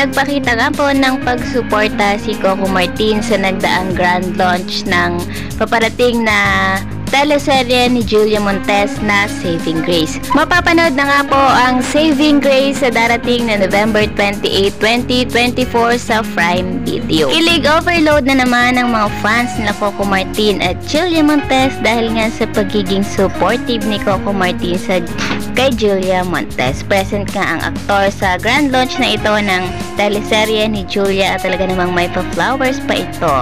Nagpakita nga po ng pagsuporta si Coco Martin sa nagdaang grand launch ng paparating na teleserye ni Julia Montes na Saving Grace. Mapapanood na nga po ang Saving Grace sa darating na November 28, 2024 sa Prime Video. Kilig overload na naman ang mga fans nila Coco Martin at Julia Montes dahil nga sa pagiging supportive ni Coco Martin kay Julia Montes. Present nga ang aktor sa grand launch na ito ng teleserye ni Julia at talaga namang may pa-flowers pa ito.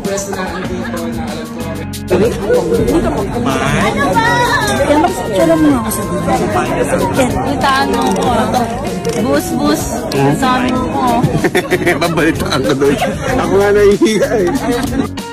Pwesto natin dito na alam ko. Ano ba? Yan, magsasalam mo ako sa dito. Itaan mo ko. Bus. Itaan mo ko. Babalitaan ko doon. Ako nga nahihiya eh.